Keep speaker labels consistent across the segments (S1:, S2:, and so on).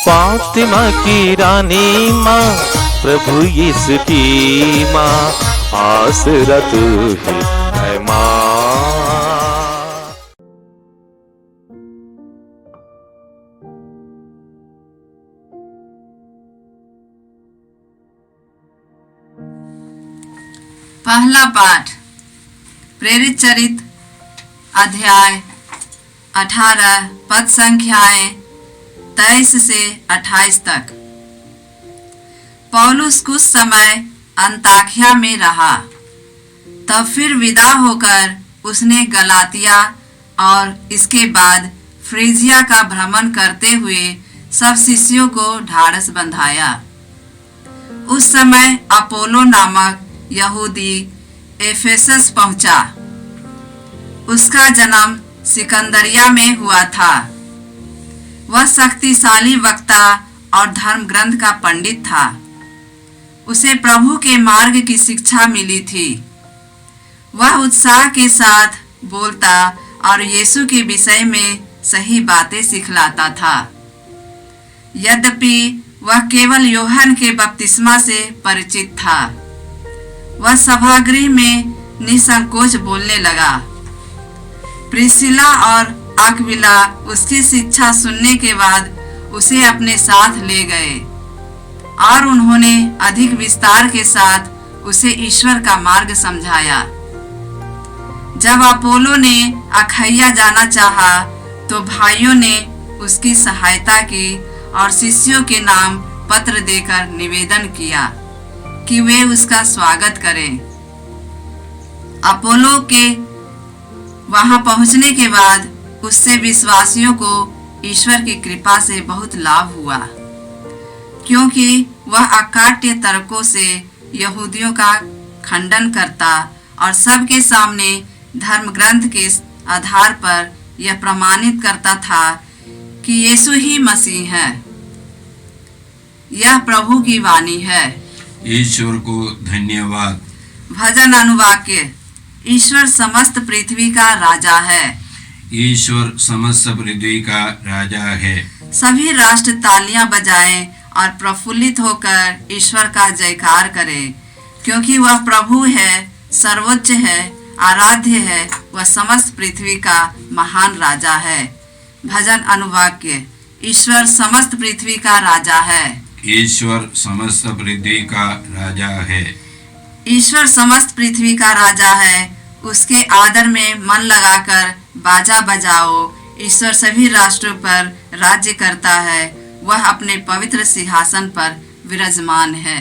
S1: फातिमा की रानी माँ, प्रभु यीशु की माँ, आसरा तू ही है माँ।
S2: पहला पाठ प्रेरित चरित अध्याय 18 पद संख्याएं 23 से 28 तक। पौलुस कुछ समय अंताकिया में रहा, तब फिर विदा होकर उसने गलातिया और इसके बाद फ्रीजिया का भ्रमण करते हुए सब शिष्यों को ढाढ़स बंधाया। उस समय अपोलो नामक यहूदी एफेसस पहुंचा। उसका जन्म सिकंदरिया में हुआ था। वह शक्तिशाली वक्ता और धर्म ग्रंथ का पंडित था। उसे प्रभु के मार्ग की शिक्षा मिली थी। वह उत्साह के साथ बोलता और यीशु के विषय में सही बातें सिखलाता था। यद्यपि वह केवल यूहन्ना के बपतिस्मा से परिचित था। वह सभागृह में निसंकोच बोलने लगा। प्रिस्किला और अक्विला उसकी शिक्षा सुनने के बाद उसे अपने साथ ले गए और उन्होंने अधिक विस्तार के साथ उसे ईश्वर का मार्ग समझाया। जब अपोलो ने अखैया जाना चाहा, तो भाइयों ने उसकी सहायता की और शिष्यों के नाम पत्र देकर निवेदन किया कि वे उसका स्वागत करें। अपोलो के वहां पहुंचने के बाद उससे विश्वासियों को ईश्वर की कृपा से बहुत लाभ हुआ, क्योंकि वह अकाट्य तर्कों से यहूदियों का खंडन करता और सबके सामने धर्म ग्रंथ के आधार पर यह प्रमाणित करता था कि यीशु ही मसीह है। यह प्रभु की वाणी है।
S3: ईश्वर को धन्यवाद।
S2: भजन अनुवाक्य। ईश्वर समस्त पृथ्वी का राजा है।
S3: ईश्वर समस्त पृथ्वी का राजा है।
S2: सभी राष्ट्र तालियां बजाएं और प्रफुल्लित होकर ईश्वर का जयकार करें, क्योंकि वह प्रभु है, सर्वोच्च है, आराध्य है। वह समस्त पृथ्वी का महान राजा है। भजन अनुवाक्य। ईश्वर समस्त पृथ्वी का राजा है।
S3: ईश्वर समस्त पृथ्वी का राजा है।
S2: ईश्वर समस्त पृथ्वी का राजा है। उसके आदर में मन लगाकर बाजा बजाओ। ईश्वर सभी राष्ट्रों पर राज्य करता है। वह अपने पवित्र सिंहासन पर विराजमान है।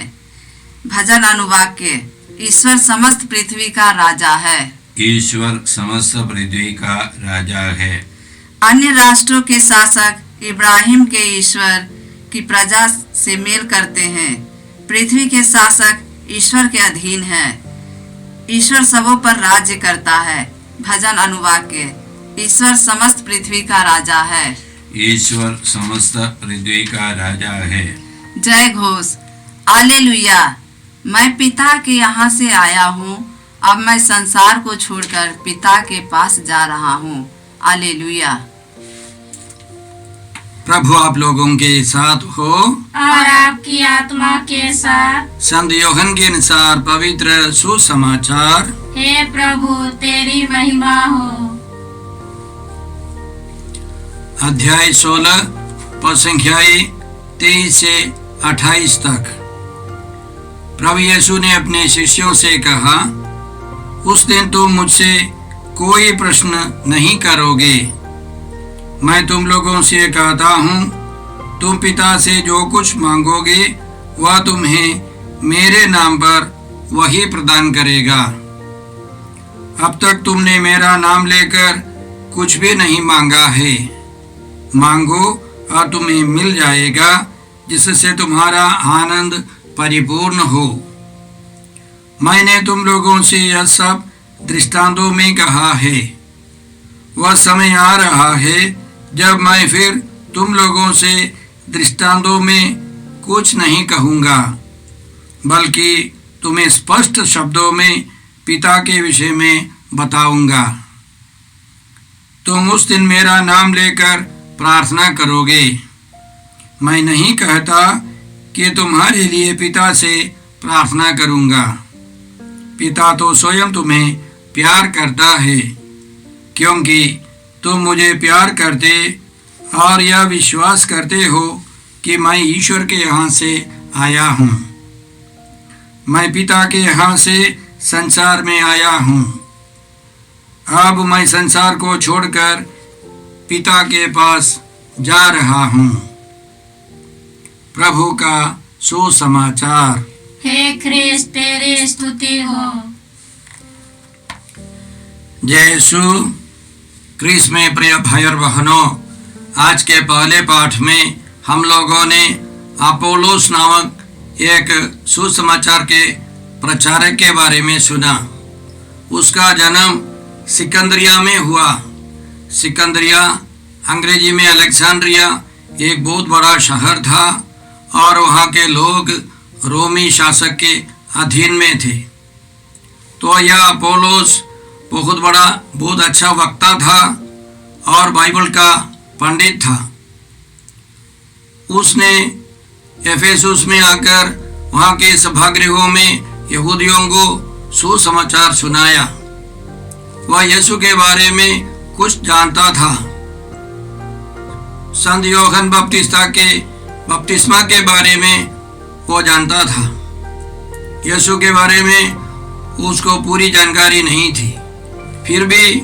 S2: भजन अनुवाक्य। ईश्वर समस्त पृथ्वी का राजा है।
S3: ईश्वर समस्त पृथ्वी का राजा है।
S2: अन्य राष्ट्रों के शासक इब्राहिम के ईश्वर की प्रजा से मेल करते हैं। पृथ्वी के शासक ईश्वर के अधीन है। ईश्वर सबों पर राज्य करता है। भजन अनुवाक्य। ईश्वर समस्त पृथ्वी का राजा है।
S3: ईश्वर समस्त पृथ्वी का राजा है।
S2: जय घोष। हालेलुया। मैं पिता के यहाँ से आया हूँ। अब मैं संसार को छोड़कर पिता के पास जा रहा हूँ। हालेलुया।
S4: प्रभु आप लोगों के साथ हो
S5: और आपकी आत्मा के साथ।
S4: संत यूहन्ना के अनुसार पवित्र सुसमाचार।
S5: हे प्रभु तेरी महिमा हो।
S4: अध्याय 16 पद संख्याएं 23 से 28 तक। प्रभु यीशु ने अपने शिष्यों से कहा, उस दिन तुम मुझसे कोई प्रश्न नहीं करोगे। मैं तुम लोगों से कहता हूँ, तुम पिता से जो कुछ मांगोगे वह तुम्हें मेरे नाम पर वही प्रदान करेगा। अब तक तुमने मेरा नाम लेकर कुछ भी नहीं मांगा है। मांगो और तुम्हें मिल जाएगा, जिससे तुम्हारा आनंद परिपूर्ण हो। मैंने तुम लोगों से यह सब दृष्टांतों में कहा है। वह समय आ रहा है जब मैं फिर तुम लोगों से दृष्टांतों में कुछ नहीं कहूँगा, बल्कि तुम्हें स्पष्ट शब्दों में पिता के विषय में बताऊंगा। तुम उस दिन मेरा नाम लेकर प्रार्थना करोगे। मैं नहीं कहता कि तुम्हारे लिए पिता से प्रार्थना करूंगा। पिता तो स्वयं तुम्हें प्यार करता है, क्योंकि तुम मुझे प्यार करते और यह विश्वास करते हो कि मैं ईश्वर के यहाँ से आया हूँ। मैं पिता के यहाँ से संसार में आया हूँ। अब मैं संसार को छोड़कर पिता के पास जा रहा हूँ। प्रभु का सुसमाचार।
S5: हे ख्रिस्त तेरी स्तुति हो।
S4: जय यीशु क्रिस में प्रिय भाई और बहनों, आज के पहले पाठ में हम लोगों ने अपोलोस नामक एक सुसमाचार के प्रचारक के बारे में सुना। उसका जन्म सिकंदरिया में हुआ। सिकंदरिया अंग्रेजी में अलेक्जेंड्रिया एक बहुत बड़ा शहर था और वहाँ के लोग रोमी शासक के अधीन में थे। तो यह अपोलोस बहुत अच्छा वक्ता था और बाइबल का पंडित था। उसने एफेसुस में आकर वहाँ के सभागृहों में यहूदियों को सुसमाचार सुनाया। वह यीशु के बारे में कुछ जानता था। संत यूहन्ना बपतिस्मा के बारे में वो जानता था। यीशु के बारे में उसको पूरी जानकारी नहीं थी, फिर भी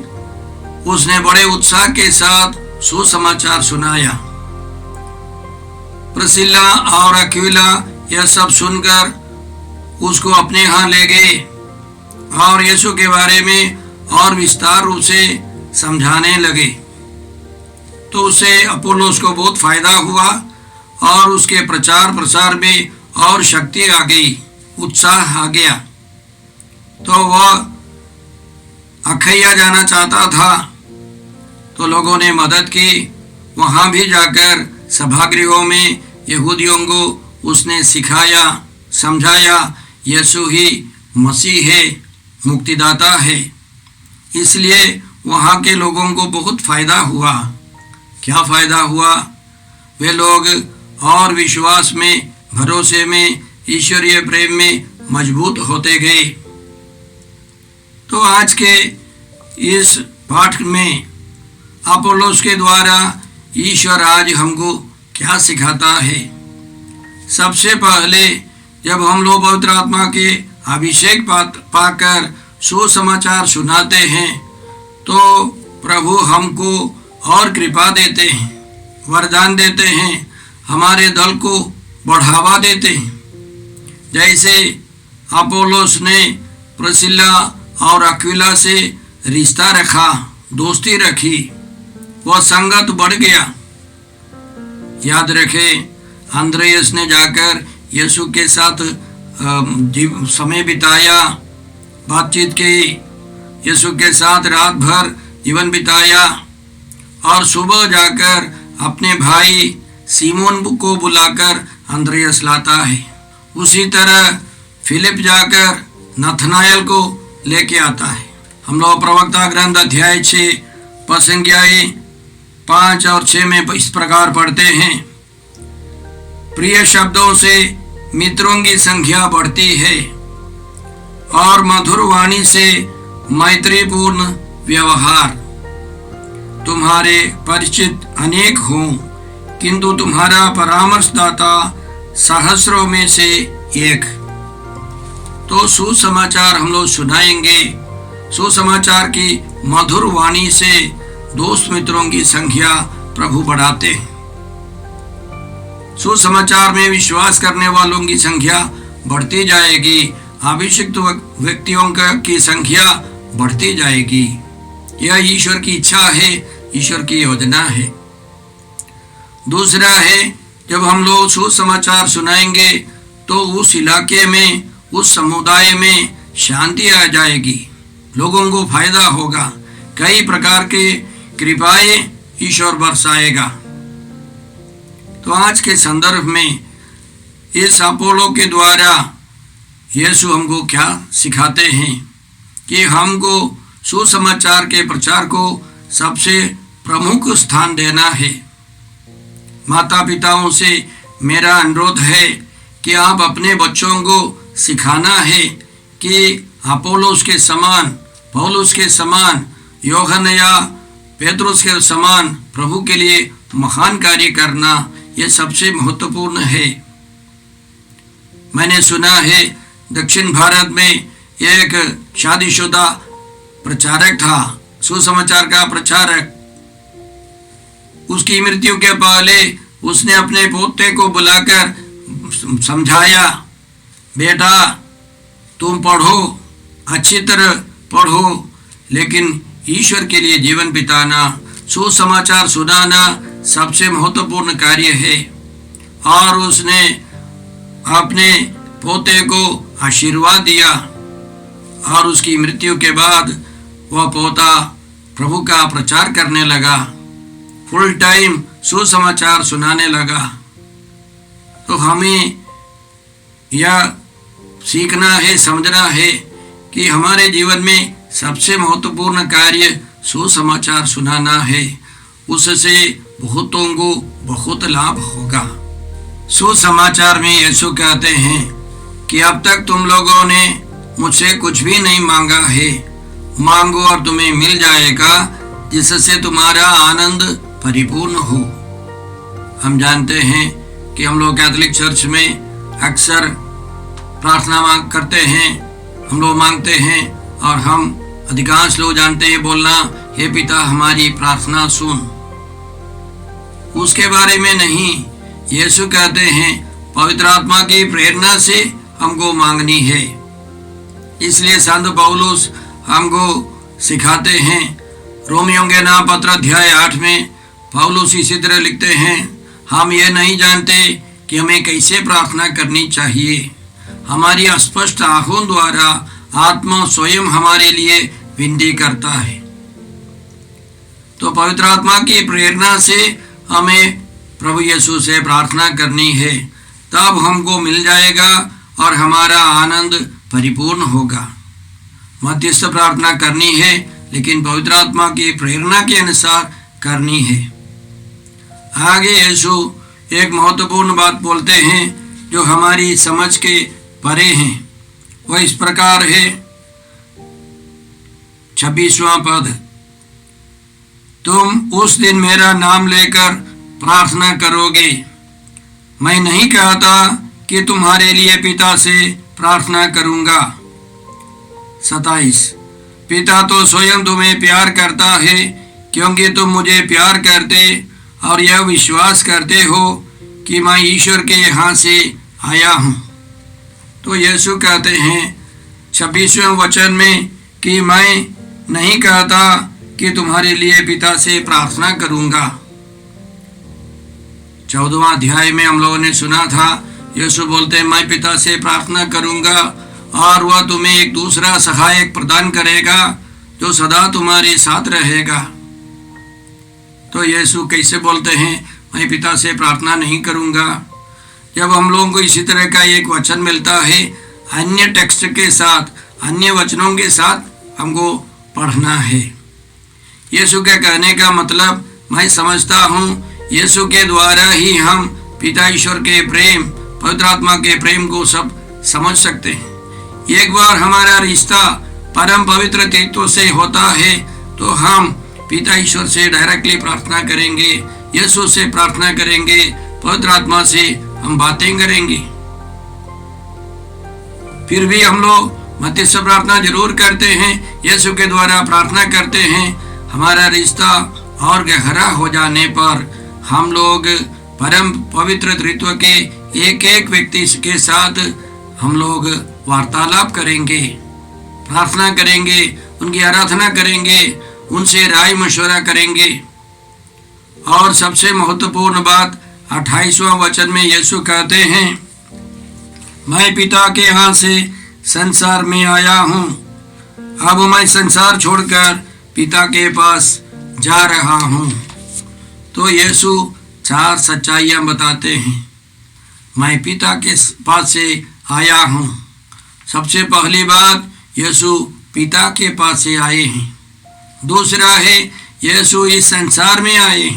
S4: उसने बड़े उत्साह के साथ सुसमाचार सुनाया। प्रिस्किल्ला और अक्विला यह सब सुनकर उसको अपने यहाँ ले गए और यीशु के बारे में और विस्तार रूप से समझाने लगे। तो उससे अपोलोस को बहुत फायदा हुआ और उसके प्रचार प्रसार में और शक्ति आ गई, उत्साह आ गया। तो वह अखैया जाना चाहता था, तो लोगों ने मदद की। वहाँ भी जाकर सभागृहों में यहूदियों को उसने सिखाया, समझाया यीशु ही मसीह है, मुक्तिदाता है। इसलिए वहाँ के लोगों को बहुत फायदा हुआ। क्या फायदा हुआ? वे लोग और विश्वास में, भरोसे में, ईश्वरीय प्रेम में मजबूत होते गए। तो आज के इस पाठ में अपोलोस के द्वारा ईश्वर आज हमको क्या सिखाता है? सबसे पहले जब हम लोग पवित्र आत्मा के अभिषेक पाकर सुसमाचार सुनाते हैं तो प्रभु हमको और कृपा देते हैं, वरदान देते हैं, हमारे दल को बढ़ावा देते हैं। जैसे अपोलोस ने प्रिस्किल्ला और अक्विला से रिश्ता रखा, दोस्ती रखी, वह संगत बढ़ गया। याद रखें, अंद्रेयस ने जाकर यीशु के साथ समय बिताया, बातचीत की, यीशु के साथ रात भर जीवन बिताया और सुबह जाकर अपने भाई सीमोन को बुलाकर अंद्रेयस लाता है। उसी तरह फिलिप जाकर नथनाएल को लेके आता है। हम लोग प्रवक्ता ग्रंथ अध्याय 6 पद संख्या 5 और 6 में इस प्रकार पढ़ते हैं, प्रिय शब्दों से मित्रों की संख्या बढ़ती है और मधुर वाणी से मैत्रीपूर्ण व्यवहार। तुम्हारे परिचित अनेक हों, किंतु तुम्हारा परामर्शदाता सहस्रों में से एक। तो सुसमाचार हम लोग सुनाएंगे। सुसमाचार की मधुर वाणी से दोस्त मित्रों की संख्या प्रभु बढ़ाते हैं। सुसमाचार में विश्वास करने वालों की संख्या बढ़ती जाएगी, अभिषिक्त व्यक्तियों की संख्या बढ़ती जाएगी। यह ईश्वर की इच्छा है, ईश्वर की योजना है। दूसरा है, जब हम लोग सुसमाचार सुनाएंगे तो उस इलाके में, उस समुदाय में शांति आ जाएगी, लोगों को फायदा होगा, कई प्रकार के कृपाएं ईश्वर बरसाएगा। तो आज के संदर्भ में इस अपोलो के द्वारा यीशु हमको क्या सिखाते हैं कि हमको सुसमाचार के प्रचार को सबसे प्रमुख स्थान देना है। माता पिताओं से मेरा अनुरोध है कि आप अपने बच्चों को सिखाना है कि अपोलोस के समान, पौलुस के समान, यूहन्ना या पेतरुस के समान प्रभु के लिए महान कार्य करना, यह सबसे महत्वपूर्ण है। मैंने सुना है दक्षिण भारत में एक शादीशुदा प्रचारक था, सुसमाचार का प्रचारक। उसकी मृत्यु के पहले उसने अपने पोते को बुलाकर समझाया, बेटा तुम पढ़ो, अच्छी तरह पढ़ो, लेकिन ईश्वर के लिए जीवन बिताना, सुसमाचार सुनाना सबसे महत्वपूर्ण कार्य है। और उसने अपने पोते को आशीर्वाद दिया और उसकी मृत्यु के बाद वह पोता प्रभु का प्रचार करने लगा, फुल टाइम सुसमाचार सुनाने लगा। तो हमें यह सीखना है, समझना है कि हमारे जीवन में सबसे महत्वपूर्ण कार्य सुसमाचार सुनाना है। उससे बहुतों को बहुत लाभ होगा। सुसमाचार में यीशु कहते हैं कि अब तक तुम लोगों ने मुझसे कुछ भी नहीं मांगा है, मांगो और तुम्हें मिल जाएगा, जिससे तुम्हारा आनंद परिपूर्ण हो। हम जानते हैं कि हम लोग कैथोलिक चर्च में अक्सर प्रार्थना करते हैं, हम लोग मांगते हैं, और हम अधिकांश लोग जानते हैं बोलना, हे पिता हमारी प्रार्थना सुन। उसके बारे में नहीं, यीशु कहते हैं पवित्र आत्मा की प्रेरणा से हमको मांगनी है। इसलिए संत पौलुस हमको सिखाते हैं। रोमियों के नाम पत्र अध्याय 8 में पौलुस इसी तरह लिखते हैं, हम ये नहीं जानते कि हमें कैसे प्रार्थना करनी चाहिए, हमारी अस्पष्ट आंखों द्वारा आत्मा स्वयं हमारे लिए विनती करता है। तो पवित्र आत्मा की प्रेरणा से हमें प्रभु यीशु से प्रार्थना करनी है, तब हमको मिल जाएगा और हमारा आनंद परिपूर्ण होगा। मध्यस्थ प्रार्थना करनी है, लेकिन पवित्र आत्मा की प्रेरणा के अनुसार करनी है। आगे यीशु एक महत्वपूर्ण बात बोलते हैं जो हमारी समझ के परे हैं। वह इस प्रकार है, 26वां पद, तुम उस दिन मेरा नाम लेकर प्रार्थना करोगे। मैं नहीं कहता कि तुम्हारे लिए पिता से प्रार्थना करूंगा। 27, पिता तो स्वयं तुम्हें प्यार करता है, क्योंकि तुम मुझे प्यार करते और यह विश्वास करते हो कि मैं ईश्वर के यहाँ से आया हूँ। तो यीशु कहते हैं 26वें वचन में कि मैं नहीं कहता कि तुम्हारे लिए पिता से प्रार्थना करूंगा। 14वां अध्याय में हम लोगों ने सुना था, यीशु बोलते हैं मैं पिता से प्रार्थना करूंगा और वह तुम्हें एक दूसरा सहायक प्रदान करेगा जो सदा तुम्हारे साथ रहेगा। तो यीशु कैसे बोलते हैं मैं पिता से प्रार्थना नहीं करूंगा? जब हम लोगों को इसी तरह का एक वचन मिलता है, अन्य टेक्स्ट के साथ, अन्य वचनों के साथ हमको पढ़ना है। यीशु के कहने का मतलब मैं समझता हूँ यीशु के द्वारा ही हम पिता ईश्वर के प्रेम, पवित्र आत्मा के प्रेम को सब समझ सकते हैं। एक बार हमारा रिश्ता परम पवित्र तत्व से होता है तो हम पिता ईश्वर से डायरेक्टली प्रार्थना करेंगे, यीशु से प्रार्थना करेंगे, पवित्र आत्मा से हम बातें करेंगे। फिर भी हम लोग मध्यस्थ प्रार्थना जरूर करते हैं, यीशु के द्वारा प्रार्थना करते हैं। हमारा रिश्ता और गहरा हो जाने पर हम लोग परम पवित्र त्रित्व के एक एक व्यक्ति के साथ हम लोग वार्तालाप करेंगे, प्रार्थना करेंगे, उनकी आराधना करेंगे, उनसे राय मशवरा करेंगे। और सबसे महत्वपूर्ण बात 28वां वचन में यीशु कहते हैं मैं पिता के यहाँ से संसार में आया हूँ, अब मैं संसार छोड़कर पिता के पास जा रहा हूँ। तो यीशु 4 सच्चाइयाँ बताते हैं। मैं पिता के पास से आया हूँ। सबसे पहली बात, यीशु पिता के पास से आए हैं। दूसरा है यीशु इस संसार में आए।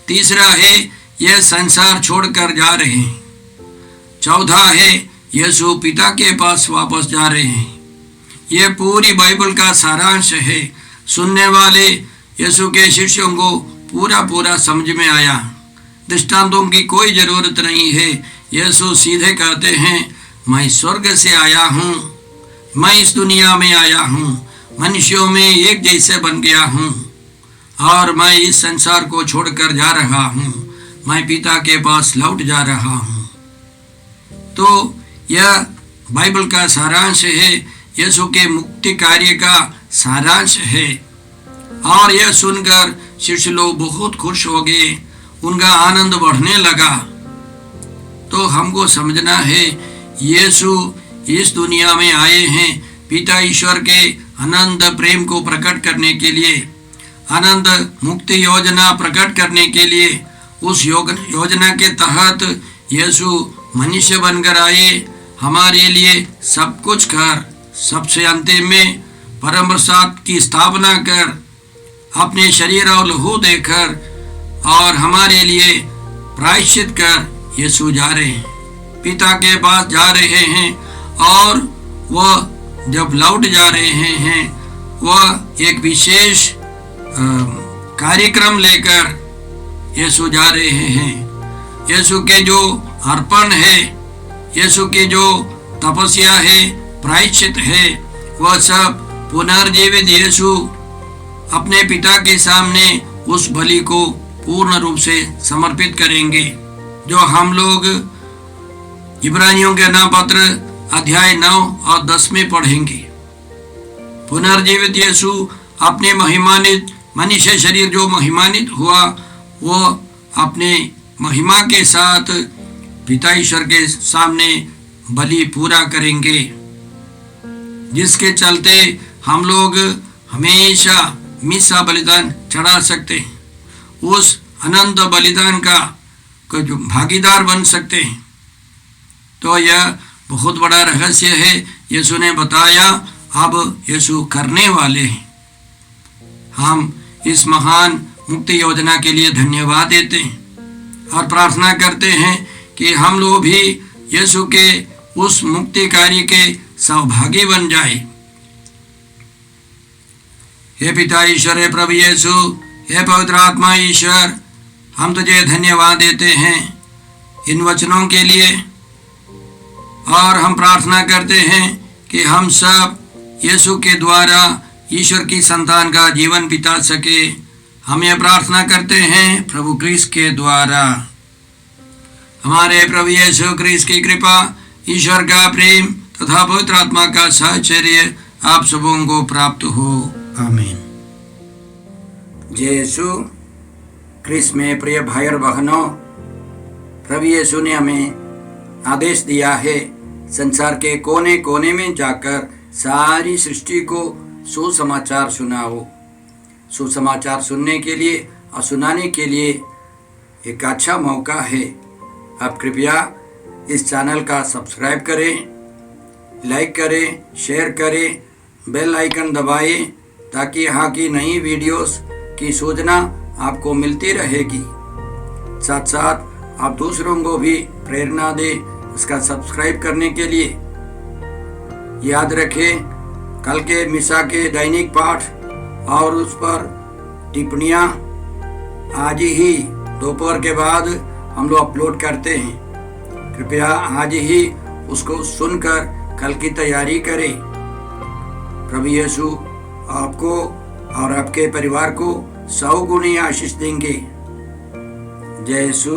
S4: तीसरा है ये संसार छोड़कर जा रहे हैं। चौथा है यीशु पिता के पास वापस जा रहे हैं। ये पूरी बाइबल का सारांश है। सुनने वाले यीशु के शिष्यों को पूरा पूरा समझ में आया। दृष्टांतों की कोई जरूरत नहीं है। यीशु सीधे कहते हैं, मैं स्वर्ग से आया हूँ, मैं इस दुनिया में आया हूँ, मनुष्यों में एक जैसे बन गया हूँ और मैं इस संसार को छोड़कर जा रहा हूँ। मैं पिता के पास लौट जा रहा हूँ। तो यह बाइबल का सारांश है, यीशु के मुक्ति कार्य का सारांश है। और यह सुनकर शिष्य लोग बहुत खुश हो गए, उनका आनंद बढ़ने लगा। तो हमको समझना है, यीशु इस दुनिया में आए हैं पिता ईश्वर के अनंत प्रेम को प्रकट करने के लिए, अनंत मुक्ति योजना प्रकट करने के लिए। उस योजना के तहत यीशु मनुष्य बनकर आए, हमारे लिए सब कुछ कर, सबसे अंतिम में परम प्रसाद की स्थापना कर, अपने शरीर और लहू देकर और हमारे लिए प्रायश्चित कर यीशु जा रहे हैं, पिता के पास जा रहे हैं। और वह जब लौट जा रहे हैं, वह एक विशेष कार्यक्रम लेकर यीशु जा रहे हैं। यीशु के जो अर्पण है, यीशु की जो तपस्या है, प्रायश्चित है, वह सब पुनर्जीवित यीशु अपने पिता के सामने उस बलि को पूर्ण रूप से समर्पित करेंगे, जो हम लोग इब्रानियों के नाम पत्र अध्याय 9 और 10 में पढ़ेंगे। पुनर्जीवित यीशु अपने महिमानित मनुष्य शरीर जो महिमानित हुआ, वो अपने महिमा के साथ पिता ईश्वर के सामने बलि पूरा करेंगे, जिसके चलते हम लोग हमेशा मिसा बलिदान चढ़ा सकते हैं, उस अनंत बलिदान का भागीदार बन सकते हैं। तो यह बहुत बड़ा रहस्य है, यीशु ने बताया, अब यीशु करने वाले हैं। हम इस महान मुक्ति योजना के लिए धन्यवाद देते हैं और प्रार्थना करते हैं कि हम लोग भी यीशु के उस मुक्ति कार्य के सहभागी बन जाए। हे पिता ईश्वर, हे प्रभु यीशु, हे पवित्र आत्मा ईश्वर, हम तुझे धन्यवाद देते हैं इन वचनों के लिए, और हम प्रार्थना करते हैं कि हम सब यीशु के द्वारा ईश्वर की संतान का जीवन बिता सके। हम ये प्रार्थना करते हैं प्रभु क्रिस्त के द्वारा। हमारे प्रभु यीशु क्रिस्त की कृपा, ईश्वर का प्रेम तथा पवित्र आत्मा का साहचर्य आप सबों को प्राप्त हो। आमीन। जय यीशु क्रिस्त में प्रिय भाई और बहनों, प्रभु यीशु ने हमें आदेश दिया है संसार के कोने कोने में जाकर सारी सृष्टि को सुसमाचार सुनाओ। सुसमाचार सुनने के लिए और सुनाने के लिए एक अच्छा मौका है। आप कृपया इस चैनल का सब्सक्राइब करें, लाइक करें, शेयर करें, बेल आइकन दबाएं, ताकि यहाँ की नई वीडियोस की सूचना आपको मिलती रहेगी। साथ साथ आप दूसरों को भी प्रेरणा दें इसका सब्सक्राइब करने के लिए। याद रखें, कल के मिसा के दैनिक पाठ और उस पर टिप्पणियाँ आज ही दोपहर के बाद हम लोग अपलोड करते हैं। कृपया आज ही उसको सुनकर कल की तैयारी करें। प्रभु यीशु आपको और आपके परिवार को 100 गुनी आशीष देंगे। जय यीशु।